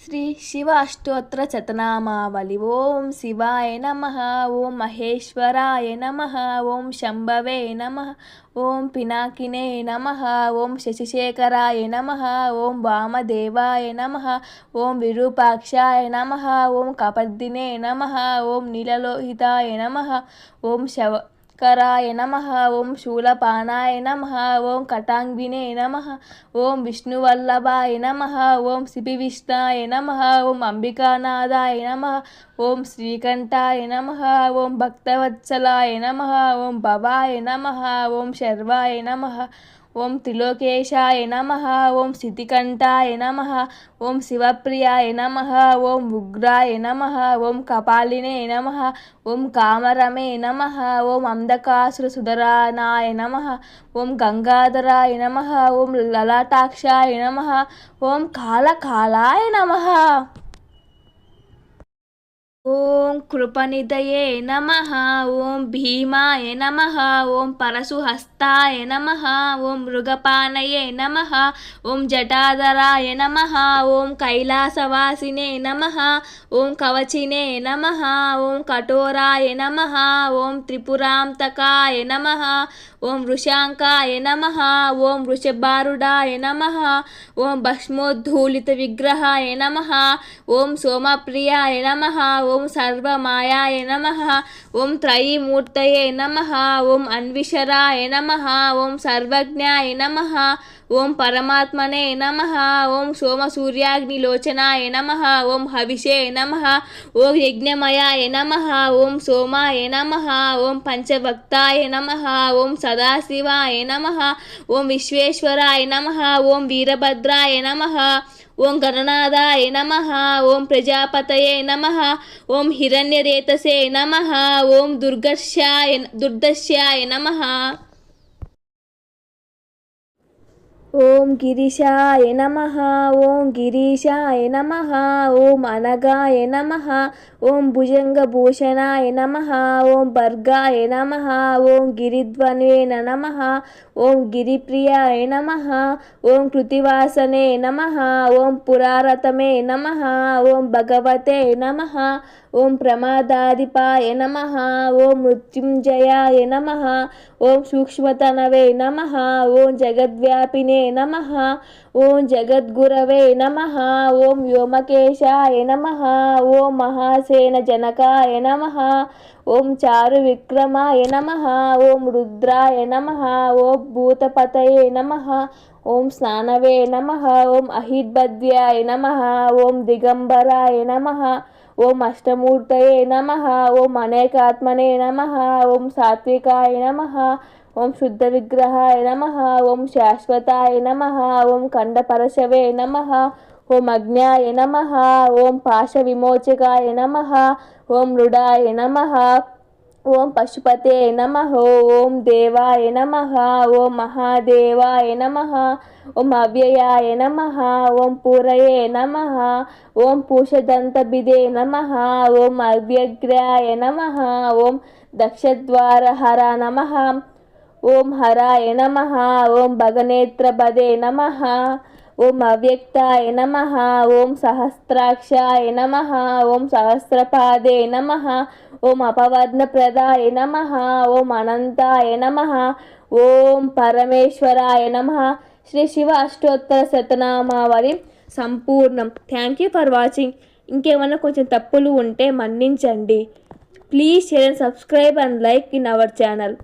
శ్రీ శివ అష్టోత్తర శతనామావళి. ఓం శివాయ నమ, ఓం మహేశ్వరాయ నమ, ఓం శంభవే నమ, ఓం పినాకినే నమ, ఓం శశిశేఖరాయ నమ, ఓం వామదేవాయ నమ, ఓం విరూపాక్షాయ నమ, ఓం కపర్దినే నమ, ఓం నీలలోహితాయ నమ, ఓం శవకరాయ నమ, ఓం శూలపానాయ నమ, ఓం కటాంగినే నమ, ఓం విష్ణువల్లభాయ నమ, ఓం శిపివిష్ణాయ నమ, ఓం అంబికానాథాయ నమ, ఓం శ్రీకంఠాయ నమ, ఓం భక్తవత్సలాయ నమ, ఓం భవాయ నమ, ఓం శర్వాయ నమ, ఓం త్రిలోకేశాయ నమ, ఓం స్థితికంఠాయ నమ, ఓం శివప్రియాయ నమ, ఓం ఉగ్రాయ నమ, ఓం కపాలినే నమ, ఓం కామరమే నమ, ఓం అంధకాసుర సుధరానాయ నమ, ఓం గంగాధరాయ నమ, ఓం లలాటాక్షాయ నమ, ఓం కాళకాలాయ నమ, ఓం కృపనిధయే నమ, ఓం భీమాయ నమ, ఓం పరశుహస్తాయ నమ, ఓం మృగపానయే నమ, ఓం జటాధరాయ నమ, ఓం కైలాసవాసినే నమ, ఓం కవచినే నమ, ఓం కఠోరాయ నమ, ఓం త్రిపురాంతకాయ నమ, ఓం వృషాంకాయ నమ, ఓం వృషభారుడాయ నమ, ఓం భస్మోద్ధూళిత విగ్రహాయ నమ, ఓం సోమప్రియాయ నమ, ఓం సర్వమాయాయ నమ, ఓం త్రయీమూర్తయే నమ, ఓం అన్విషరాయ నమ, ఓం సర్వజ్ఞాయ నమ, ఓం పరమాత్మనే నమ, ఓం సోమసూర్యాగ్నిలోచనాయ నమ, ఓం హవిషే నమ, ఓం యజ్ఞమయాయ నమ, ఓం సోమాయ నమ, ఓం పంచభక్తాయ నమ, ఓం సదాశివాయ నమ, ఓం విశ్వేశ్వరాయ నమ, ఓం వీరభద్రాయ నమ, ఓం గణనాథాయ నమ, ఓం ప్రజాపతయే నమ, ఓం హిరణ్యరేతసే నమ, ఓం దుర్దశ్యాయ నమ, ఓం గిరిశాయ నమ, ఓం గిరీశాయ నమ, ఓం అనగాయ నమ, ఓం భుజంగభూషణాయ నమ, ఓం భర్గాయ నమ, ఓం గిరిధ్వనే నమ, ఓం గిరిప్రియాయ నమ, ఓం కృతివాసనే నమ, ఓం పురారతమే నమ, ఓం భగవతే నమ, ఓం ప్రమాదాధిపాయ నమ, ఓం మృత్యుంజయాయ నమ, ఓం సూక్ష్మతనవే నమ, ఓం జగద్వ్యాపినే నమ, ఓం జగద్గురవే నమ, ఓం వ్యోమకేశాయ నమ, ఓం మహాసేన జనకాయ నమ, ఓం చారు విక్రమాయ నమ, ఓం రుద్రాయ నమ, ఓం భూతపతయే నమ, ఓం స్నానవే నమ, ఓం అహిర్బద్యాయ నమ, ఓం దిగంబరాయ నమ, ఓం అష్టమూర్తయే నమ, ఓం అనేకాత్మనే నమ, ఓం సాత్వికాయ నమ, ఓం శుద్ధ విగ్రహాయ నమ, ఓం శాశ్వతాయ నమ, ఓం ఖండపరశవే నమ, ఓం అజ్ఞాయ నమ, ఓం పాశ విమోచకాయ నమ, ఓం మృడాయ నమ, ఓం పశుపతే నమ, ఓం దేవాయ నమ, ఓం మహాదేవాయ నమ, ఓం అవ్యయాయ నమ, ఓం పూరయే నమ, ఓం పూషదంతభిదే నమ, ఓం అవ్యగ్రాయ నమ, ఓం దక్షద్వారహర నమ, ఓం హరాయ నమ, ఓం భగనేత్రపదే నమ, ఓం అవ్యక్తాయ నమ, ఓం సహస్రాక్షాయ నమ, ఓం సహస్రపాదే నమ, ఓం అపవర్ణప్రదాయ నమ, ఓం అనంతాయ నమ, ఓం పరమేశ్వరాయ నమ. శ్రీ శివ అష్టోత్తర శతనామావళి సంపూర్ణం. Thank you for watching. ఇంకేమైనా కొంచెం తప్పులు ఉంటే మన్నించండి. Please share and subscribe and like in our channel.